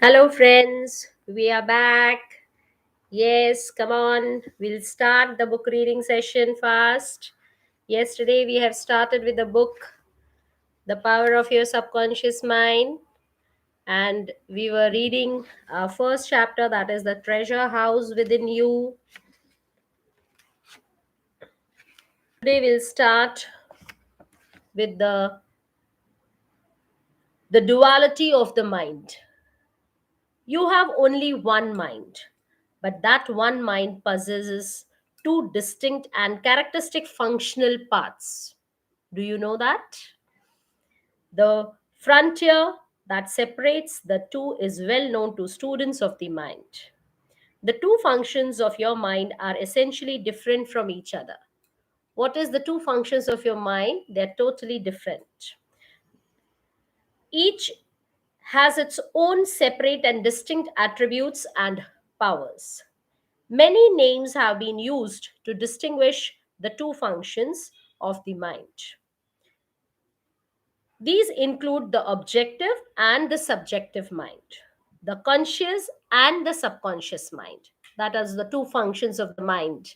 Hello, friends. We are back. Yes, come on. We'll start the book reading session fast. Yesterday, we have started with the book, The Power of Your Subconscious Mind. And we were reading our first chapter, that is the treasure house within you. Today, we'll start with the duality of the mind. You have only one mind, but that one mind possesses two distinct and characteristic functional parts. Do you know that? The frontier that separates the two is well known to students of the mind. The two functions of your mind are essentially different from each other. What is the two functions of your mind? They're totally different. Each has its own separate and distinct attributes and powers. Many names have been used to distinguish the two functions of the mind. These include the objective and the subjective mind, the conscious and the subconscious mind. That is the two functions of the mind,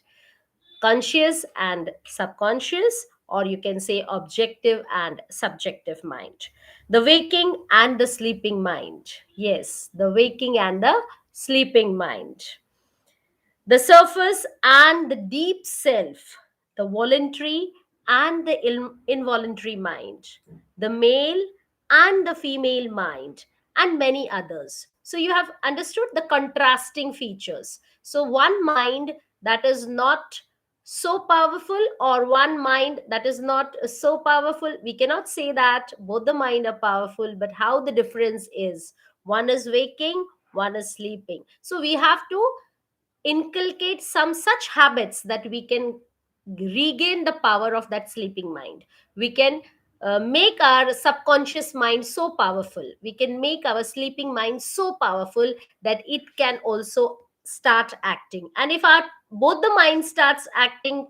conscious and subconscious, or you can say objective and subjective mind. The waking and the sleeping mind. Yes, the waking and the sleeping mind. The surface and the deep self, the voluntary and the involuntary mind, the male and the female mind, and many others. So you have understood the contrasting features. So one mind that is not so powerful, or one mind that is not so powerful, we cannot say that both the mind are powerful, but how the difference is, one is waking, one is sleeping. So we have to inculcate some such habits that we can regain the power of that sleeping mind. We can make our subconscious mind so powerful, we can make our sleeping mind so powerful that it can also start acting. And if our both the mind starts acting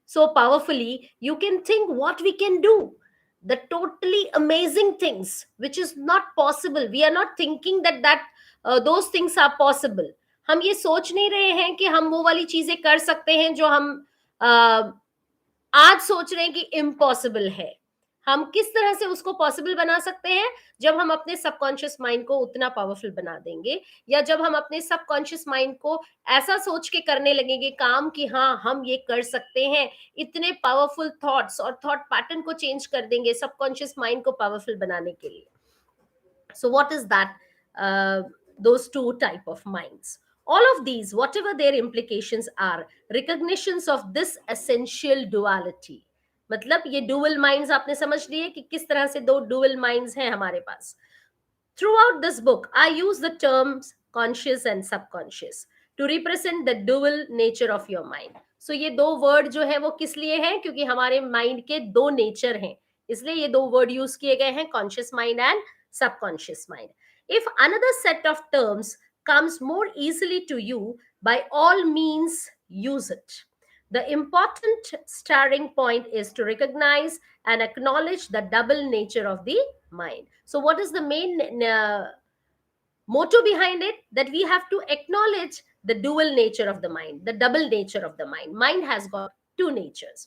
so powerfully, you can think what we can do, the totally amazing things which is not possible. We are not thinking that those things are possible. हम ये सोच नहीं रहे हैं कि हम वो वाली चीजें कर सकते हैं जो हम uh, आज सोच रहे हैं कि इम्पॉसिबल है. हम किस तरह से उसको पॉसिबल बना सकते हैं? जब हम अपने सबकॉन्शियस माइंड को उतना पावरफुल बना देंगे, या जब हम अपने सबकॉन्शियस माइंड को ऐसा सोच के करने लगेंगे काम कि हाँ, हम ये कर सकते हैं. इतने पावरफुल थॉट्स और थॉट पैटर्न को चेंज कर देंगे सबकॉन्शियस माइंड को पावरफुल बनाने के लिए. So what is that? Those two type of minds, all of these, whatever their implications are, recognitions of this essential duality. मतलब ये dual minds आपने समझ लिए कि किस तरह से दो dual minds हैं हमारे पास. Throughout this book, I use the terms conscious and subconscious to represent the dual nature of your mind. So ये दो वर्ड जो है वो किस लिए हैं? क्योंकि हमारे माइंड के दो नेचर हैं, इसलिए ये दो वर्ड यूज किए गए हैं, conscious mind and subconscious mind. If another set of terms comes more easily to you, by all means use it. The important starting point is to recognize and acknowledge the double nature of the mind. So, what is the main motto behind it? That we have to acknowledge the dual nature of the mind, the double nature of the mind. Mind has got two natures,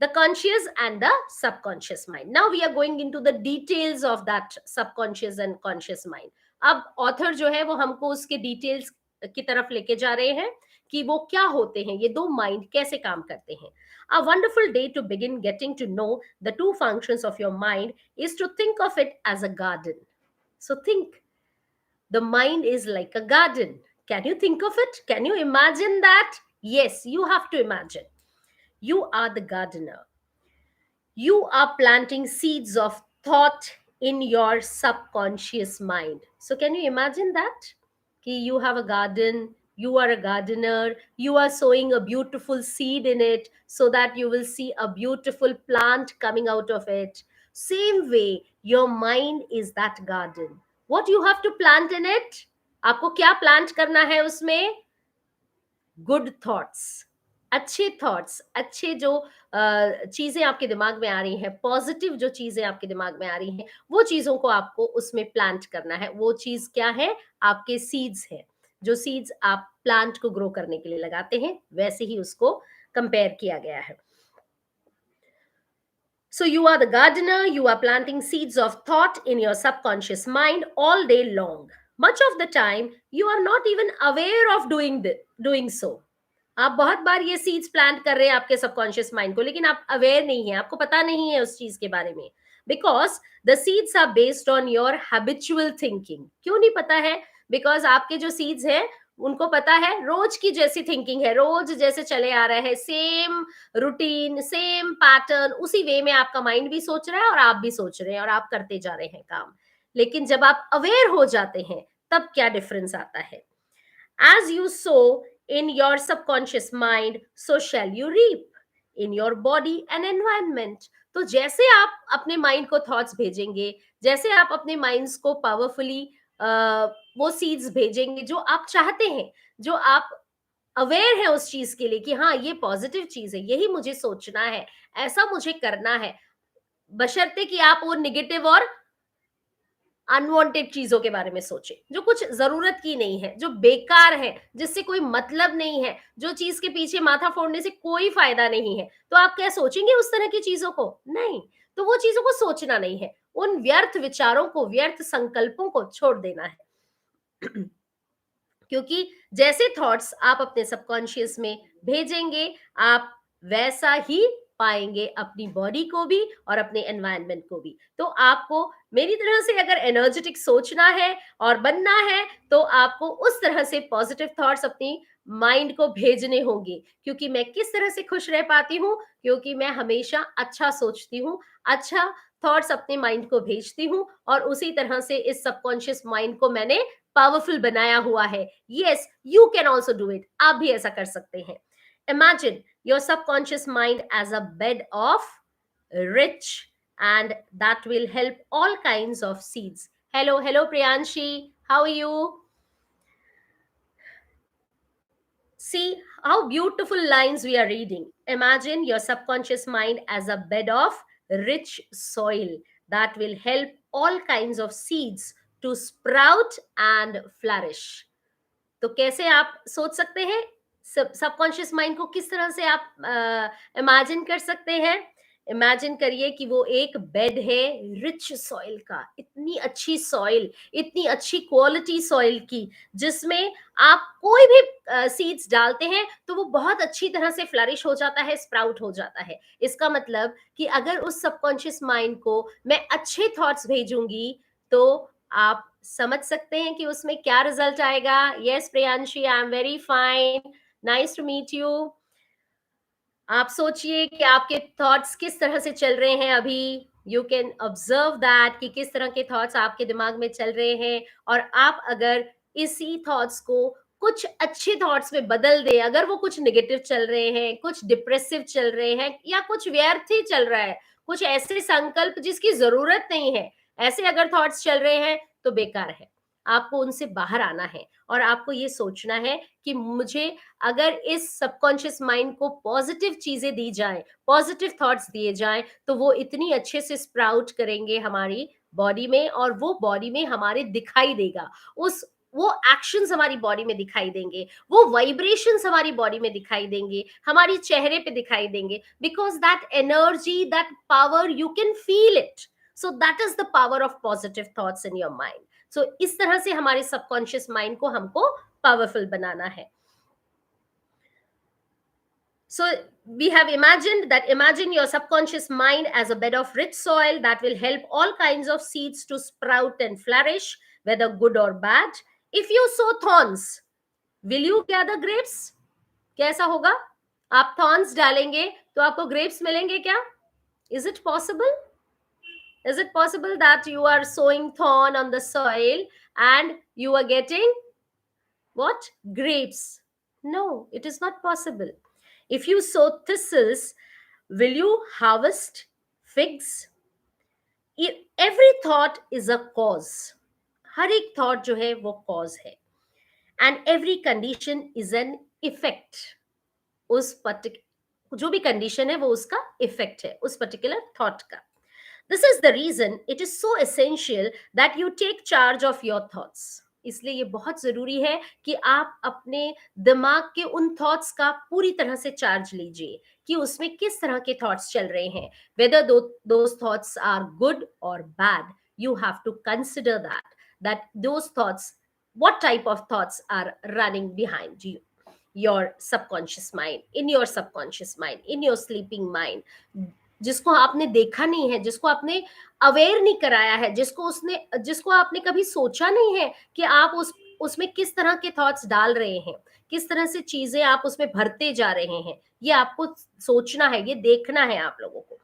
the conscious and the subconscious mind. Now we are going into the details of that subconscious and conscious mind. अब author जो है वो हमको उसके details की तरफ लेके जा रहे हैं कि वो क्या होते हैं, ये दो माइंड कैसे काम करते हैं. A wonderful day to begin getting to know the two functions of your mind is to think of it as a garden. So think, the mind is like a garden. Can you think of it? Can you imagine that? Yes, you have to imagine. You are the gardener. You are planting seeds of thought in your subconscious mind. So, can you imagine that? Ki you have a garden, you are a gardener, you are sowing a beautiful seed in it so that you will see a beautiful plant coming out of it. Same way, your mind is that garden. What you have to plant in it? आपको क्या plant करना है उसमें? Good thoughts. अच्छे thoughts, अच्छे जो चीज़ें आपके दिमाग में आ रही हैं, पॉज़िटिव जो चीज़ें आपके दिमाग में आ रही हैं, वो चीज़ों को आपको उसमें प्लांट करना है। वो चीज़ क्या है? आपके सीड्स हैं। जो सीड्स आप प्लांट को ग्रो करने के लिए लगाते हैं, वैसे ही उसको कंपेयर किया गया है। So you are the gardener, you are planting seeds of thought in your subconscious mind all day long. Much of the time, you are not even aware of doing so. आप बहुत बार ये seeds plant कर रहे हैं आपके subconscious mind को, लेकिन आप अवेयर नहीं है, आपको पता नहीं है उस चीज के बारे में। Because the seeds are based on your habitual thinking. क्यों नहीं पता है? बिकॉज आपके जो सीड्स हैं उनको पता है रोज की जैसी थिंकिंग है, रोज जैसे चले आ रहा है, सेम रूटीन, सेम पैटर्न, उसी वे में आपका माइंड भी सोच रहा है और आप भी सोच रहे हैं और आप करते जा रहे हैं काम। लेकिन जब आप अवेयर हो जाते हैं, तब क्या डिफरेंस आता है? As you sow in your subconscious mind, so shall you reap in your body and environment. तो जैसे आप अपने माइंड को थॉट्स भेजेंगे, जैसे आप अपने माइंड्स को पावरफुली वो सीड्स भेजेंगे जो आप चाहते हैं, जो आप अवेयर है उस चीज के लिए कि हाँ ये पॉजिटिव चीज है, यही मुझे सोचना है, ऐसा मुझे करना है, बशर्ते कि आप वो निगेटिव और अनवांटेड चीजों के बारे में सोचे, जो कुछ जरूरत की नहीं है, जो बेकार है, जिससे कोई मतलब नहीं है, जो चीज के पीछे माथा फोड़ने से कोई फायदा नहीं है, तो आप क्या सोचेंगे उस तरह की चीजों को? नहीं। तो वो चीजों को सोचना नहीं है, उन व्यर्थ विचारों को, व्यर्थ संकल्पों को छोड़ देना है। क्योंकि जैसे थॉट्स आप अपने सबकॉन्शियस में भेजेंगे, आप वैसा ही पाएंगे अपनी बॉडी को भी और अपने एनवायरनमेंट को भी। तो आपको मेरी तरह से अगर एनर्जेटिक सोचना है और बनना है, तो आपको उस तरह से पॉजिटिव थॉट्स अपनी माइंड को भेजने होंगे। क्योंकि मैं किस तरह से खुश रह पाती हूँ? क्योंकि मैं हमेशा अच्छा सोचती हूँ, अच्छा थॉट्स अपने माइंड को भेजती हूँ, और उसी तरह से इस सबकॉन्शियस माइंड को मैंने पावरफुल बनाया हुआ है। Yes, you can also do it. आप भी ऐसा कर सकते हैं। Imagine your subconscious mind as a bed of rich, and that will help all kinds of seeds. Hello Priyanshi, how are you? See how beautiful lines we are reading. Imagine your subconscious mind as a bed of rich soil that will help all kinds of seeds to sprout and flourish. तो कैसे आप सोच सकते हैं? Subconscious mind को किस तरह से आप इमेजिन कर सकते हैं? इमेजिन करिए कि वो एक बेड है रिच सॉइल का, इतनी अच्छी सॉइल, इतनी अच्छी क्वालिटी सॉइल की, जिसमें आप कोई भी सीड्स डालते हैं तो वो बहुत अच्छी तरह से फ्लरिश हो जाता है, स्प्राउट हो जाता है। इसका मतलब कि अगर उस सबकॉन्शियस माइंड को मैं अच्छे थॉट्स भेजूंगी, तो आप समझ सकते हैं कि उसमें क्या रिजल्ट आएगा। Yes Priyanshi, I am very fine, nice to meet you. आप सोचिए कि आपके थॉट्स किस तरह से चल रहे हैं अभी। यू कैन ऑब्जर्व दैट कि किस तरह के थॉट्स आपके दिमाग में चल रहे हैं, और आप अगर इसी थॉट्स को कुछ अच्छे थॉट्स में बदल दे, अगर वो कुछ नेगेटिव चल रहे हैं, कुछ डिप्रेसिव चल रहे हैं, या कुछ व्यर्थ ही चल रहा है, कुछ ऐसे संकल्प जिसकी जरूरत नहीं है, ऐसे अगर थॉट्स चल रहे हैं, तो बेकार है। आपको उनसे बाहर आना है और आपको ये सोचना है कि मुझे अगर इस सबकॉन्शियस माइंड को पॉजिटिव चीजें दी जाएं, पॉजिटिव थॉट्स दिए जाएं, तो वो इतनी अच्छे से स्प्राउट करेंगे हमारी बॉडी में, और वो बॉडी में हमारे दिखाई देगा। उस वो एक्शंस हमारी बॉडी में दिखाई देंगे, वो वाइब्रेशंस हमारी बॉडी में दिखाई देंगे, हमारी चेहरे पे दिखाई देंगे, because that energy, that power, you can feel it. So that is the power of positive thoughts in your mind. So इस तरह से हमारे सबकॉन्शियस माइंड को हमको पावरफुल बनाना है। So we have imagined that, imagine your subconscious mind as a bed of rich soil that will help all kinds of seeds to sprout and flourish, whether good or bad. If you sow thorns, will you gather grapes? कैसा होगा? आप thorns डालेंगे तो आपको grapes मिलेंगे क्या? Is it possible? Is it possible that you are sowing thorn on the soil and you are getting what? Grapes. No, it is not possible. If you sow thistles, will you harvest figs? Every thought is a cause. हर एक thought जो है वो cause है, and every condition is an effect. उस पर्टिक जो भी condition है वो उसका इफेक्ट है उस पर्टिकुलर थॉट का. This is the reason it is so essential that you take charge of your thoughts. इसलिए ये बहुत जरूरी है कि आप अपने दिमाग के उन थॉट्स का पूरी तरह से चार्ज लीजिए कि उसमें किस तरह के थॉट्स चल रहे हैं. Whether those thoughts are good or bad, you have to consider that those thoughts, what type of thoughts are running behind you, your subconscious mind, in your subconscious mind, in your sleeping mind, जिसको आपने देखा नहीं है, जिसको आपने aware नहीं कराया है, जिसको आपने कभी सोचा नहीं है कि आप उसमें किस तरह के थॉट्स डाल रहे हैं, किस तरह से चीजें आप उसमें भरते जा रहे हैं. ये आपको सोचना है, ये देखना है आप लोगों को.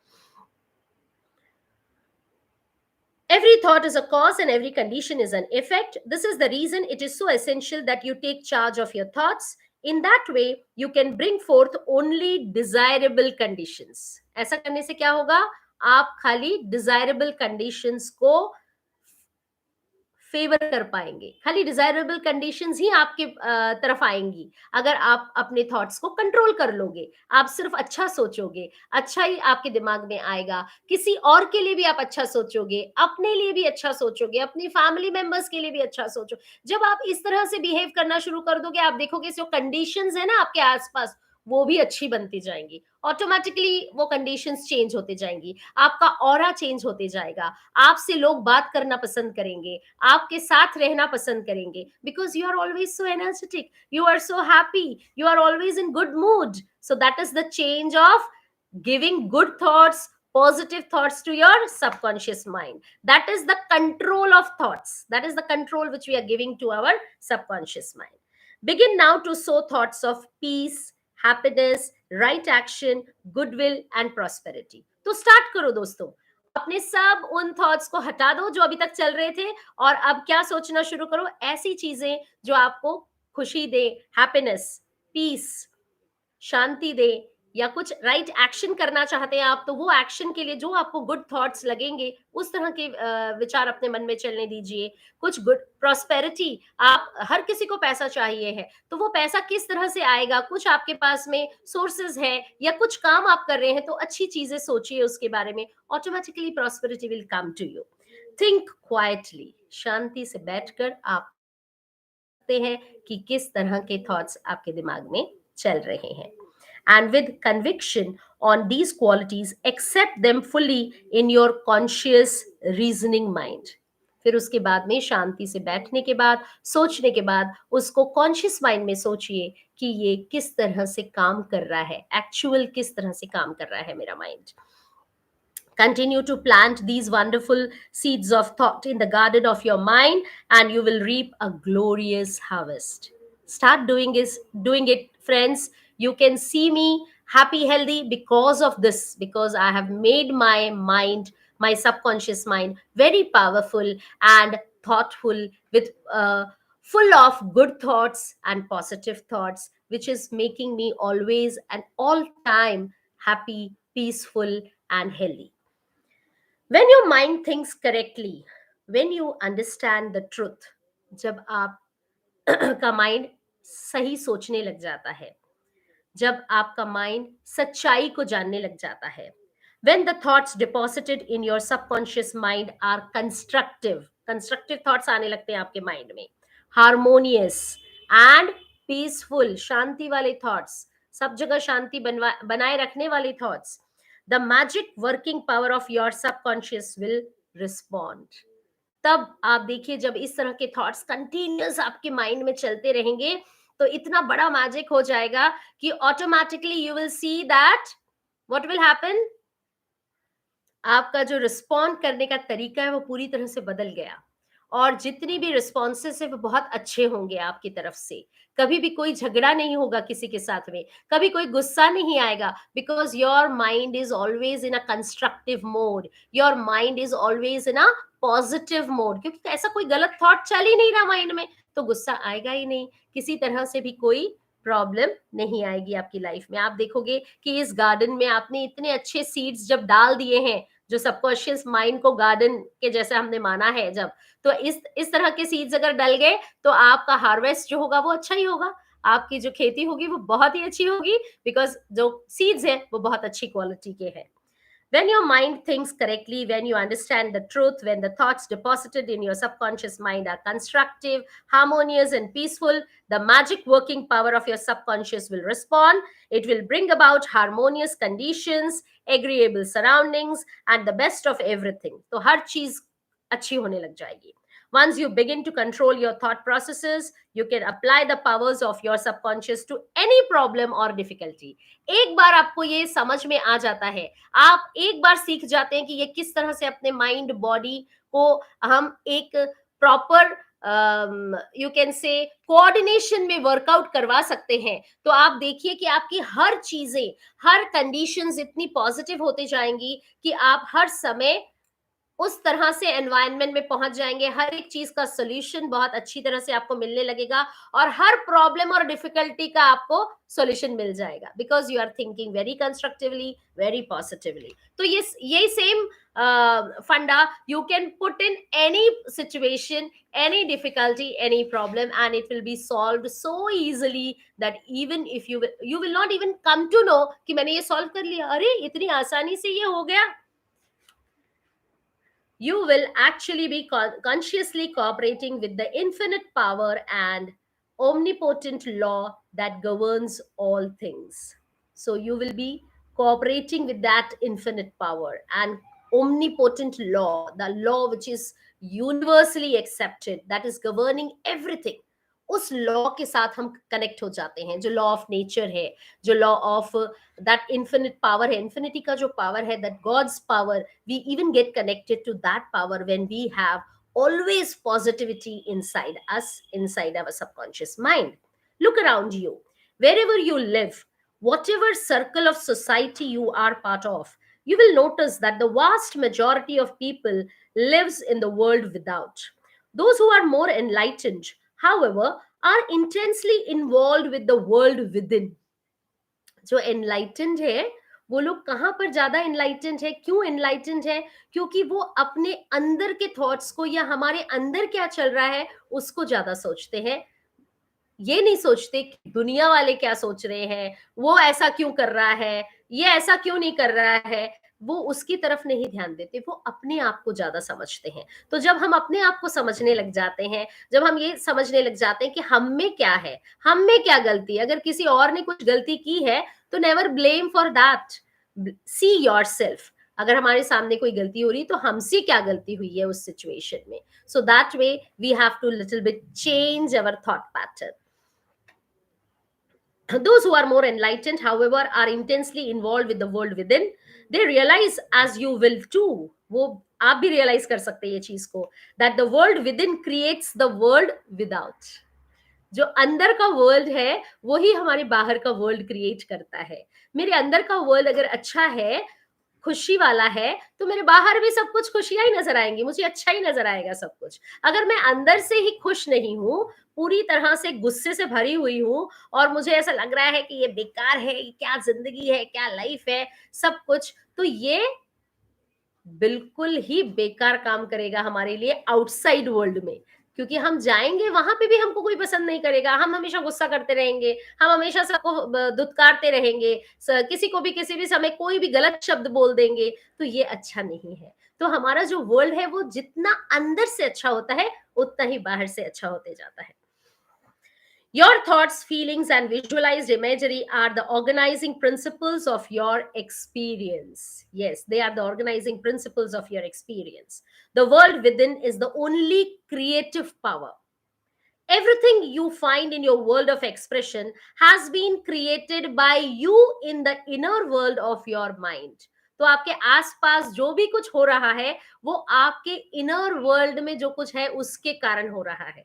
Every thought is a cause and every condition is an effect. This is the reason it is so essential that you take charge of your thoughts. In that way, you can bring forth only desirable conditions. ऐसा करने से क्या होगा? आप खाली desirable conditions को favour कर पाएंगे. खाली डिजायरेबल कंडीशंस ही आपके तरफ आएंगी अगर आप अपने थॉट्स को कंट्रोल कर लोगे. आप सिर्फ अच्छा सोचोगे, अच्छा ही आपके दिमाग में आएगा. किसी और के लिए भी आप अच्छा सोचोगे, अपने लिए भी अच्छा सोचोगे, अपनी फैमिली मेंबर्स के लिए भी अच्छा सोचो. जब आप इस तरह से बिहेव करना शुरू कर दोगे, आप देखोगे जो कंडीशंस है ना आपके आसपास, वो भी अच्छी बनती जाएंगी. ऑटोमेटिकली वो कंडीशंस चेंज होते जाएंगी, आपका ऑरा चेंज होते जाएगा, आपसे लोग बात करना पसंद करेंगे, आपके साथ रहना पसंद करेंगे, because you are always so energetic, you are so happy, you are always in good mood. So that is the change of giving good thoughts, positive thoughts to your subconscious mind. That is the control of thoughts, that is the control which we are giving to our subconscious mind. Begin now to sow thoughts of peace, happiness, right action, goodwill and prosperity. तो start करो दोस्तों, अपने सब उन thoughts को हटा दो जो अभी तक चल रहे थे, और अब क्या सोचना शुरू करो? ऐसी चीजें जो आपको खुशी दे, हैप्पीनेस, पीस, शांति दे, या कुछ राइट एक्शन करना चाहते हैं आप, तो वो एक्शन के लिए जो आपको गुड थॉट्स लगेंगे उस तरह के विचार अपने मन में चलने दीजिए. कुछ गुड प्रॉस्पेरिटी, आप हर किसी को पैसा चाहिए है, तो वो पैसा किस तरह से आएगा? कुछ आपके पास में सोर्सेज है या कुछ काम आप कर रहे हैं, तो अच्छी चीजें सोचिए उसके बारे में. Automatically prosperity will come to you. Think quietly, शांति से बैठकर आप सकते हैं कि किस तरह के थॉट्स आपके दिमाग में चल रहे हैं. And with conviction on these qualities, accept them fully in your conscious reasoning mind. फिर उसके बाद में शांति से बैठने के बाद, सोचने के बाद, उसको कॉन्शियस माइंड में सोचिए कि ये किस तरह से काम कर रहा है, एक्चुअल किस तरह से काम कर रहा है मेरा mind. Continue to plant these wonderful seeds of thought in the garden of your mind, and you will reap a glorious harvest. Start doing it, friends. You can see me happy, healthy because of this, because I have made my mind, my subconscious mind, very powerful and thoughtful, with full of good thoughts and positive thoughts, which is making me always and all time happy, peaceful, and healthy. When your mind thinks correctly, when you understand the truth, जब आप का mind सही सोचने लग जाता है, जब आपका माइंड सच्चाई को जानने लग जाता है, when the thoughts deposited in your subconscious mind are constructive thoughts आने लगते हैं आपके माइंड में, harmonious and peaceful, शांति वाले थॉट्स, सब जगह शांति बनाए रखने वाले thoughts, the magic working power of your subconscious will respond. तब आप देखिए, जब इस तरह के थॉट्स कंटिन्यूअस आपके माइंड में चलते रहेंगे, तो इतना बड़ा मैजिक हो जाएगा कि automatically you will see that what will happen, आपका जो रिस्पॉन्ड करने का तरीका है वो पूरी तरह से बदल गया, और जितनी भी रिस्पॉन्सेस है वो बहुत अच्छे होंगे आपकी तरफ से. कभी भी कोई झगड़ा नहीं होगा किसी के साथ में, कभी कोई गुस्सा नहीं आएगा, because your mind is always in a constructive mode, your mind is always in a positive mode, क्योंकि ऐसा कोई गलत थॉट चल ही नहीं रहा माइंड में, तो गुस्सा आएगा ही नहीं, किसी तरह से भी कोई प्रॉब्लम नहीं आएगी आपकी लाइफ में. आप देखोगे कि इस गार्डन में आपने इतने अच्छे सीड्स जब डाल दिए हैं, जो सबकॉन्शियस माइंड को गार्डन के जैसे हमने माना है, जब तो इस तरह के सीड्स अगर डल गए, तो आपका हार्वेस्ट जो होगा वो अच्छा ही होगा. आपकी जो खेती होगी वो बहुत ही अच्छी होगी, बिकॉज जो सीड्स है वो बहुत अच्छी क्वालिटी के हैं. When your mind thinks correctly, when you understand the truth, when the thoughts deposited in your subconscious mind are constructive, harmonious, and peaceful, the magic working power of your subconscious will respond. It will bring about harmonious conditions, agreeable surroundings, and the best of everything. तो हर चीज अच्छी होने लग जाएगी. Once you begin to control your thought processes, you can apply the powers of your subconscious to any problem or difficulty. एक बार आपको ये समझ में आ जाता है, आप एक बार सीख जाते हैं कि ये किस तरह से अपने माइंड बॉडी को हम एक proper you can say coordination में वर्कआउट करवा सकते हैं, तो आप देखिए कि आपकी हर चीजें, हर कंडीशंस इतनी पॉजिटिव होती जाएंगी कि आप हर समय उस तरह से एनवायरनमेंट में पहुंच जाएंगे, हर एक चीज का सोल्यूशन बहुत अच्छी तरह से आपको मिलने लगेगा और हर प्रॉब्लम और डिफिकल्टी का आपको सॉल्यूशन मिल जाएगा, because you are thinking very constructively, very positively. तो ये यही same funda you can put in any situation, any difficulty, any problem, and it will be solved so easily that even if you will not even come to know कि मैंने ये solve कर लिया, अरे इतनी आसानी से ये हो गया. You will actually be consciously cooperating with the infinite power and omnipotent law that governs all things. So you will be cooperating with that infinite power and omnipotent law, the law which is universally accepted, that is governing everything. उस law के साथ हम connect हो जाते हैं, जो law of nature है, जो law of that infinite power है, इन्फिनिटी का जो पावर है, that God's power, we even get connected to that power when we have always positivity inside us, inside our subconscious mind. Look around you, wherever you live, whatever circle of society you are part of, you will notice that the vast majority of people lives in the world without. Those who are more enlightened, however, are intensely involved with the world within. जो enlightened है वो लोग कहाँ पर ज्यादा enlightened है, क्यों enlightened है? क्योंकि वो अपने अंदर के थॉट्स को या हमारे अंदर क्या चल रहा है उसको ज्यादा सोचते हैं. ये नहीं सोचते कि दुनिया वाले क्या सोच रहे हैं, वो ऐसा क्यों कर रहा है, ये ऐसा क्यों नहीं कर रहा है, वो उसकी तरफ नहीं ध्यान देते, वो अपने आप को ज्यादा समझते हैं. तो जब हम अपने आप को समझने लग जाते हैं, जब हम ये समझने लग जाते हैं कि हम में क्या है, हम में क्या गलती है, अगर किसी और ने कुछ गलती की है तो never blame for that, see yourself. अगर हमारे सामने कोई गलती हो रही तो हमसे क्या गलती हुई है उस सिचुएशन में. So that way we have to little bit change our thought pattern. Those who are more enlightened, however, are intensely involved with the world within. They realize, as you will too, वो आप भी realize कर सकते हैं ये चीज को, that the world within creates the world without. जो अंदर का वर्ल्ड है वही हमारे बाहर का वर्ल्ड क्रिएट करता है. मेरे अंदर का वर्ल्ड अगर अच्छा है, खुशी वाला है, तो मेरे बाहर भी सब कुछ खुशियां ही नजर आएंगी, मुझे अच्छा ही नजर आएगा सब कुछ. अगर मैं अंदर से ही खुश नहीं हूं, पूरी तरह से गुस्से से भरी हुई हूं और मुझे ऐसा लग रहा है कि ये बेकार है, ये क्या जिंदगी है, क्या लाइफ है, सब कुछ, तो ये बिल्कुल ही बेकार काम करेगा हमारे लिए आउटसाइड वर्ल्ड में. क्योंकि हम जाएंगे वहां पे भी हमको कोई पसंद नहीं करेगा, हम हमेशा गुस्सा करते रहेंगे, हम हमेशा सबको दुत्कारते रहेंगे, किसी को भी किसी भी समय कोई भी गलत शब्द बोल देंगे, तो ये अच्छा नहीं है. तो हमारा जो वर्ल्ड है वो जितना अंदर से अच्छा होता है उतना ही बाहर से अच्छा होते जाता है. Your thoughts, feelings, and visualized imagery are the organizing principles of your experience. Yes, they are the organizing principles of your experience. The world within is the only creative power. Everything you find in your world of expression has been created by you in the inner world of your mind. तो आपके आसपास जो भी कुछ हो रहा है वो आपके इनर वर्ल्ड में जो कुछ है उसके कारण हो रहा है.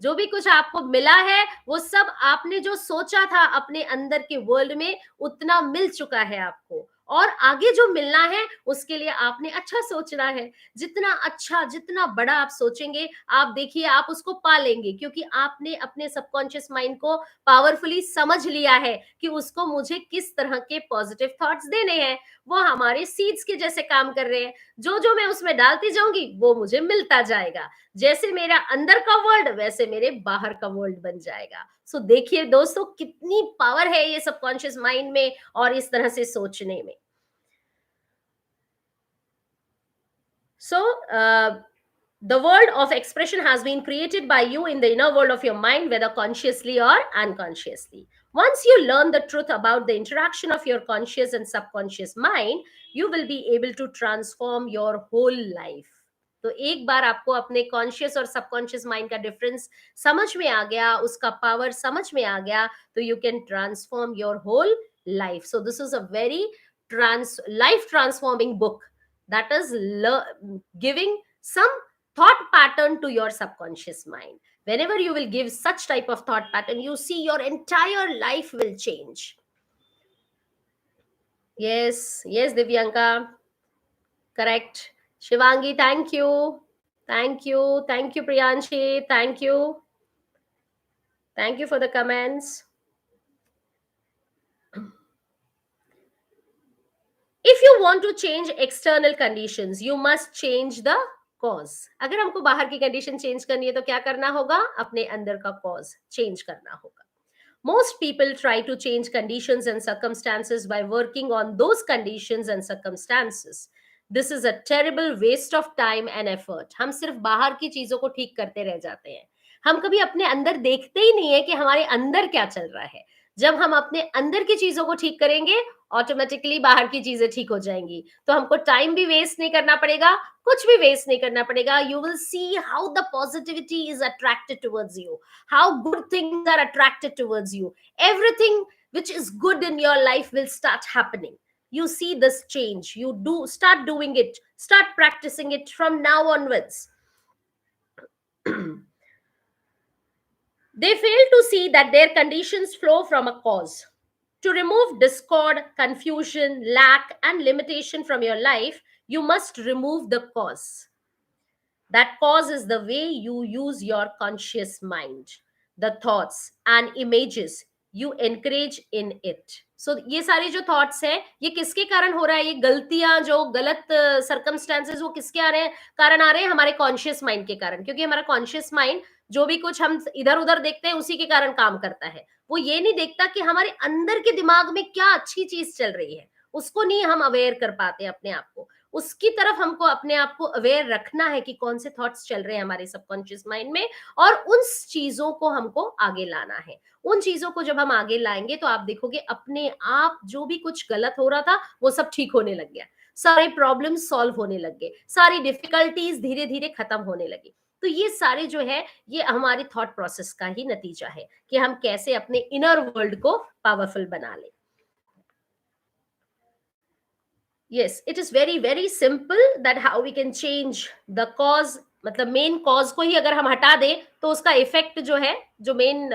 जो भी कुछ आपको मिला है वो सब आपने जो सोचा था अपने अंदर के वर्ल्ड में उतना मिल चुका है आपको, और आगे जो मिलना है उसके लिए आपने अच्छा सोचना है. जितना अच्छा, जितना बड़ा आप सोचेंगे, आप देखिए आप उसको पा लेंगे, क्योंकि आपने अपने सबकॉन्शियस माइंड को पावरफुली समझ लिया है कि उसको मुझे किस तरह के पॉजिटिव थॉट्स देने हैं, वो हमारे सीड्स के जैसे काम कर रहे हैं। जो जो मैं उसमें डालती जाऊंगी वो मुझे मिलता जाएगा। जैसे मेरा अंदर का वर्ल्ड वैसे मेरे बाहर का वर्ल्ड बन जाएगा। सो देखिए दोस्तों कितनी पावर है ये सबकॉन्शियस माइंड में और इस तरह से सोचने में। So, the world of expression has been created by you in the inner world of your mind, whether consciously or unconsciously. Once you learn the truth about the interaction of your conscious and subconscious mind, you will be able to transform your whole life. तो एक बार आपको अपने conscious और subconscious mind का difference समझ में आ गया, उसका पावर समझ में आ गया, तो you can transform your whole life. So this is a very life transforming book that is giving some thought pattern to your subconscious mind. Whenever you will give such type of thought pattern, you see your entire life will change. Yes, Divyanka, correct. Shivangi, thank you Priyanshi, thank you for the comments. If you want to change external conditions, you must change the cause. अगर हमको बाहर की condition change करनी है तो क्या करना होगा? अपने अंदर का कॉज चेंज करना होगा. Most people try to change conditions and circumstances by working on those conditions and circumstances. This is a terrible waste of time and effort. हम सिर्फ बाहर की चीजों को ठीक करते रह जाते हैं. हम कभी अपने अंदर देखते ही नहीं है कि हमारे अंदर क्या चल रहा है. जब हम अपने अंदर की चीजों को ठीक करेंगे, ऑटोमेटिकली बाहर की चीजें ठीक हो जाएंगी. तो हमको टाइम भी वेस्ट नहीं करना पड़ेगा, कुछ भी वेस्ट नहीं करना पड़ेगा. You will see how the positivity is attracted towards you, how good things are attracted towards you. Everything which is good in your life will start happening. You see this change, you do start doing it, start practicing it from now onwards. They fail to see that their conditions flow from a cause. To remove discord, confusion, lack, and limitation from your life, you must remove the cause. That cause is the way you use your conscious mind, the thoughts and images you encourage in it. So ये सारे जो thoughts हैं ये किसके कारण हो रहा है? ये गलतियां जो गलत सर्कमस्टेंसेस वो किसके आ रहे हैं? कारण आ रहे हैं हमारे कॉन्शियस माइंड के कारण, क्योंकि हमारा कॉन्शियस माइंड जो भी कुछ हम इधर उधर देखते हैं उसी के कारण काम करता है. वो ये नहीं देखता कि हमारे अंदर के दिमाग में क्या अच्छी चीज चल रही है, उसको नहीं हम अवेयर कर पाते अपने आप को. उसकी तरफ हमको अपने आप को अवेयर रखना है कि कौन से थॉट्स चल रहे हैं हमारे सबकॉन्शियस माइंड में, और उन चीजों को हमको आगे लाना है. उन चीजों को जब हम आगे लाएंगे तो आप देखोगे अपने आप जो भी कुछ गलत हो रहा था वो सब ठीक होने लग गया, सारे प्रॉब्लम्स सॉल्व होने लग गए, सारी डिफिकल्टीज धीरे धीरे खत्म होने लगी. तो ये सारे जो है ये हमारे थॉट प्रोसेस का ही नतीजा है कि हम कैसे अपने इनर वर्ल्ड को पावरफुल बना लें. Yes, it is very very simple that how we can change the cause. मतलब मेन कॉज को ही अगर हम हटा दें तो उसका इफेक्ट जो है, जो मेन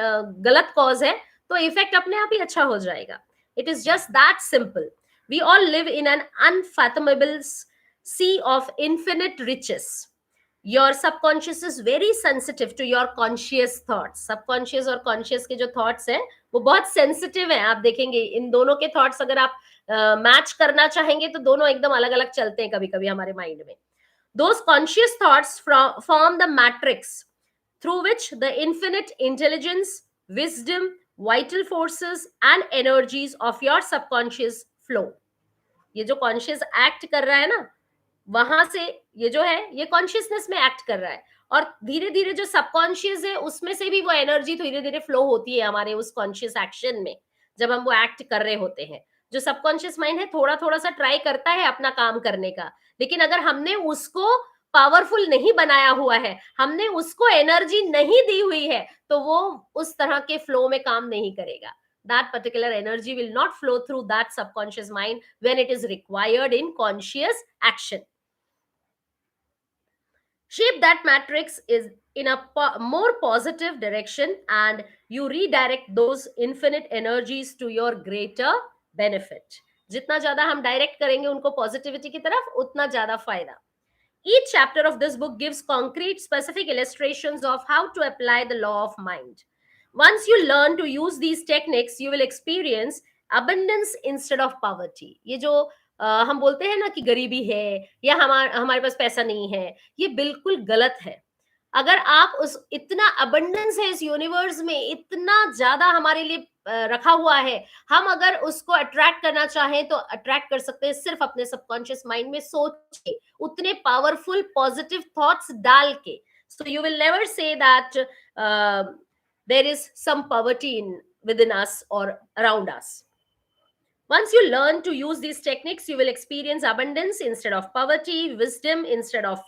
गलत कॉज है, तो इफेक्ट अपने आप ही अच्छा हो जाएगा. It is just that simple. We all live in an unfathomable sea of infinite riches. Your subconscious is very sensitive to your conscious thoughts. Subconscious और conscious के जो thoughts हैं वो बहुत sensitive हैं. आप देखेंगे इन दोनों के thoughts अगर आप मैच करना चाहेंगे तो दोनों एकदम अलग अलग चलते हैं कभी कभी हमारे माइंड में. Those conscious thoughts form the matrix through which the infinite intelligence, wisdom, vital forces and energies of your subconscious flow. ये जो कॉन्शियस एक्ट कर रहा है ना, वहां से ये जो है ये कॉन्शियसनेस में एक्ट कर रहा है, और धीरे धीरे जो सबकॉन्शियस है उसमें से भी वो एनर्जी धीरे धीरे फ्लो होती है हमारे उस कॉन्शियस एक्शन में जब हम वो एक्ट कर रहे होते हैं. जो सबकॉन्शियस माइंड है थोड़ा थोड़ा सा ट्राई करता है अपना काम करने का, लेकिन अगर हमने उसको पावरफुल नहीं बनाया हुआ है, हमने उसको एनर्जी नहीं दी हुई है, तो वो उस तरह के फ्लो में काम नहीं करेगा. That particular energy will not flow through that subconscious mind when it is required in conscious action. Shape that matrix is in a more positive direction and you redirect those infinite energies to your greater benefit. जितना ज्यादा हम direct करेंगे उनको positivity की तरफ उतना ज्यादा फायदा. Each chapter of this book gives concrete specific illustrations of how to apply the law of mind. Once you learn to use these techniques, you will experience abundance instead of poverty. ये जो हम बोलते हैं ना कि गरीबी है या हमारे पास पैसा नहीं है, ये बिल्कुल गलत है। अगर आप उस इतना अबंडेंस है इस यूनिवर्स में, इतना ज्यादा हमारे लिए रखा हुआ है, हम अगर उसको अट्रैक्ट करना चाहें तो अट्रैक्ट कर सकते हैं सिर्फ अपने सबकॉन्शियस माइंड में सोच के, उतने पावरफुल पॉजिटिव थॉट्स डाल के। So you will never say that there is some poverty in within us or around us. Once you learn to use these techniques, you will experience abundance instead of poverty, wisdom instead of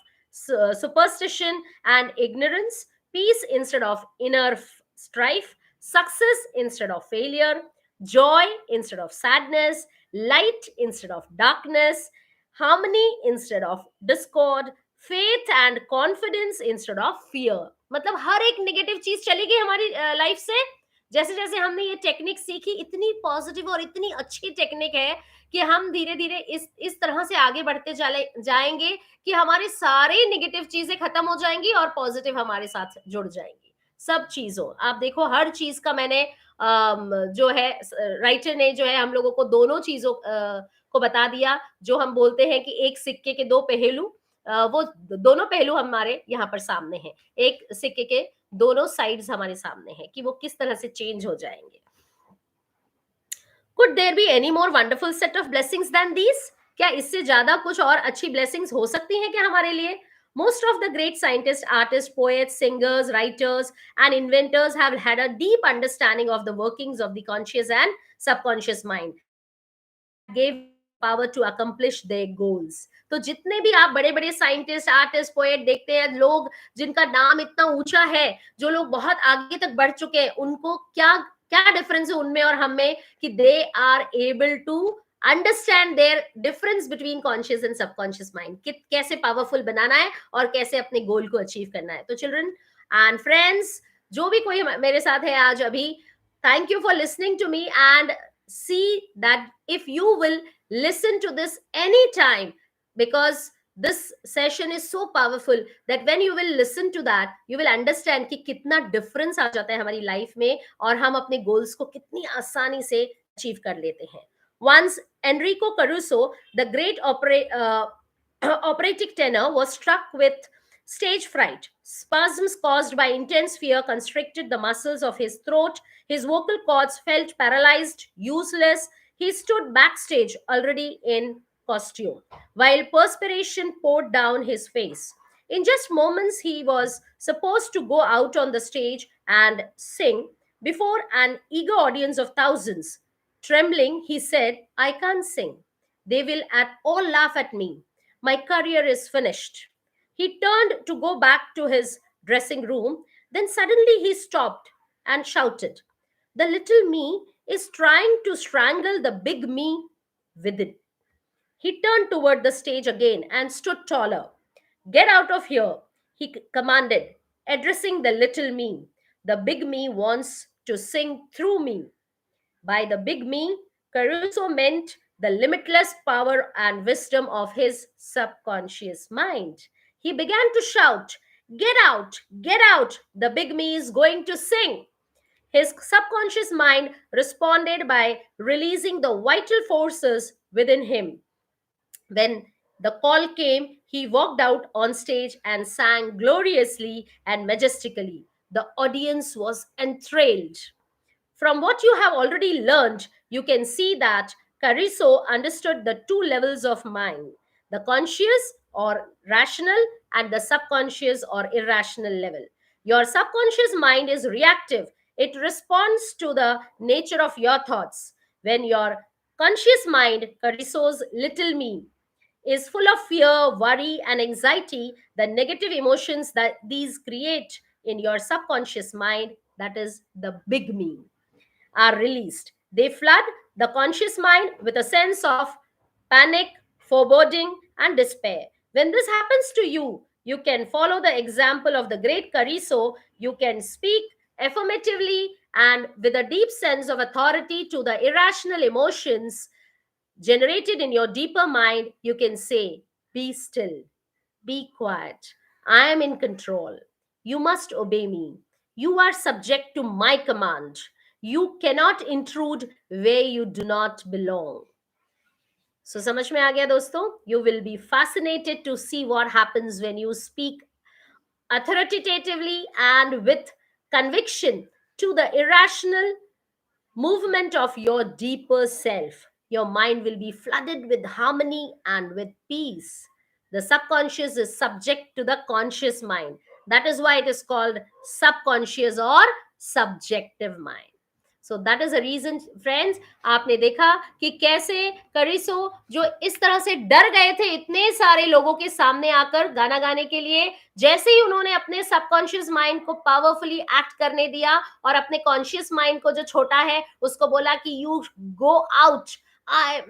superstition and ignorance, peace instead of strife, success instead of failure, joy instead of sadness, light instead of darkness, harmony instead of discord, faith and confidence instead of fear. मतलब हर एक negative चीज चली गई हमारी life से। जैसे जैसे हमने ये टेक्निक सीखी, इतनी पॉजिटिव और इतनी अच्छी टेक्निक है कि हम धीरे धीरे इस तरह से आगे बढ़ते चले जाएंगे कि हमारे सारे नेगेटिव चीजें खत्म हो जाएंगी और पॉजिटिव हमारे साथ जुड़ जाएंगी। सब चीजों, आप देखो हर चीज का मैंने जो है राइटर ने जो है हम लोगों को दोनों चीजों को बता दिया। जो हम बोलते हैं कि एक सिक्के के दो पहलू, वो दोनों पहलू हमारे यहाँ पर सामने हैं। एक सिक्के के दोनों साइड्स हमारे सामने हैं कि वो किस तरह से चेंज हो जाएंगे। Could there be any more wonderful set of blessings than these? क्या इससे ज्यादा कुछ और अच्छी ब्लेसिंग्स हो सकती हैं क्या हमारे लिए? Most of the great scientists, artists, poets, singers, writers, and inventors have had a deep understanding of the workings of the conscious and subconscious mind that gave power to accomplish their goals. तो जितने भी आप बड़े बड़े scientist, artist, poet देखते हैं, लोग जिनका नाम इतना ऊंचा है, जो लोग बहुत आगे तक बढ़ चुके हैं, उनको क्या क्या डिफरेंस है उनमें और हम में कि they are able to understand their difference between conscious and subconscious mind, कि कैसे पावरफुल बनाना है और कैसे अपने गोल को अचीव करना है। तो चिल्ड्रन एंड फ्रेंड्स, जो भी कोई मेरे साथ है आज अभी, thank you for listening to me, and see that if you will listen to this anytime, because this session is so powerful that when you will listen to that you will understand कि कितना difference आ जाता है हमारी life में और हम अपने goals को कितनी आसानी से अचीव कर लेते हैं। Once Enrico Caruso, the great operatic tenor, was struck with stage fright. Spasms caused by intense fear constricted the muscles of his throat. His vocal cords felt paralyzed, useless. He stood backstage already in costume, while perspiration poured down his face. In just moments, he was supposed to go out on the stage and sing before an eager audience of thousands. Trembling, he said, "I can't sing. They will at all laugh at me. My career is finished." He turned to go back to his dressing room. Then suddenly he stopped and shouted, "The little me is trying to strangle the big me within." He turned toward the stage again and stood taller. "Get out of here," he commanded, addressing the little me. "The big me wants to sing through me." By the big me, Caruso meant the limitless power and wisdom of his subconscious mind. He began to shout, "Get out, get out, the big me is going to sing." His subconscious mind responded by releasing the vital forces within him. When the call came, he walked out on stage and sang gloriously and majestically. The audience was enthralled. From what you have already learned, you can see that Cariso understood the two levels of mind: the conscious or rational and the subconscious or irrational level. Your subconscious mind is reactive, it responds to the nature of your thoughts. When your conscious mind, Cariso's little me, is full of fear, worry, and anxiety, the negative emotions that these create in your subconscious mind, that is the big me, are released. They flood the conscious mind with a sense of panic, foreboding, and despair. When this happens to you, you can follow the example of the great Cariso. You can speak affirmatively and with a deep sense of authority to the irrational emotions generated in your deeper mind. You can say, "Be still, be quiet. I am in control. You must obey me. You are subject to my command. You cannot intrude where you do not belong." So समझ में आ गया दोस्तों? You will be fascinated to see what happens when you speak authoritatively and with conviction to the irrational movement of your deeper self. Your mind will be flooded with harmony and with peace. The subconscious is subject to the conscious mind. That is why it is called subconscious or subjective mind. So that is a reason, friends. आपने देखा कि कैसे करिसो जो इस तरह से डर गए थे इतने सारे लोगों के सामने आकर गाना गाने के लिए, जैसे ही उन्होंने अपने सबकॉन्शियस माइंड को पावरफुली एक्ट करने दिया और अपने कॉन्शियस माइंड को जो छोटा है उसको बोला कि you go out,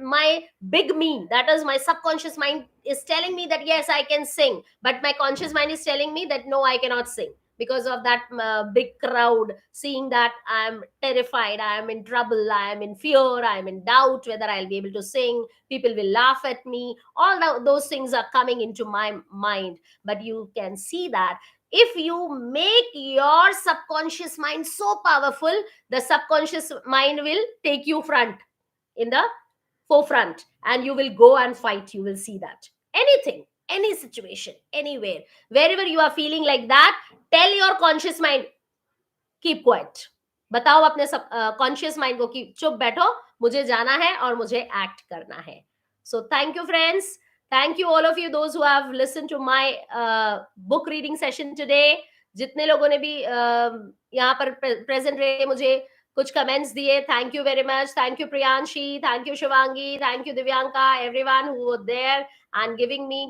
my big me, that is my subconscious mind, is telling me that yes I can sing, but my conscious mind is telling me that no I cannot sing because of that big crowd seeing that I am terrified, I am in trouble, I am in fear, I am in doubt whether I'll be able to sing, people will laugh at me, all those things are coming into my mind. But you can see that if you make your subconscious mind so powerful, the subconscious mind will take you front in the forefront and you will go and fight. You will see that anything, any situation, anywhere, wherever you are feeling like that, tell your conscious mind, keep quiet. बताओ अपने सब conscious mind को कि चुप बैठो, मुझे जाना है और मुझे एक्ट करना है. So thank you friends, thank you all of you those who have listen to my book reading session today. जितने लोगों ने भी यहाँ पर प्रेजेंट रहे, मुझे कुछ कमेंट्स दिए, thank you very much. Thank you Priyanshi, thank you Shivangi, thank you Divyanka, everyone who were there and giving me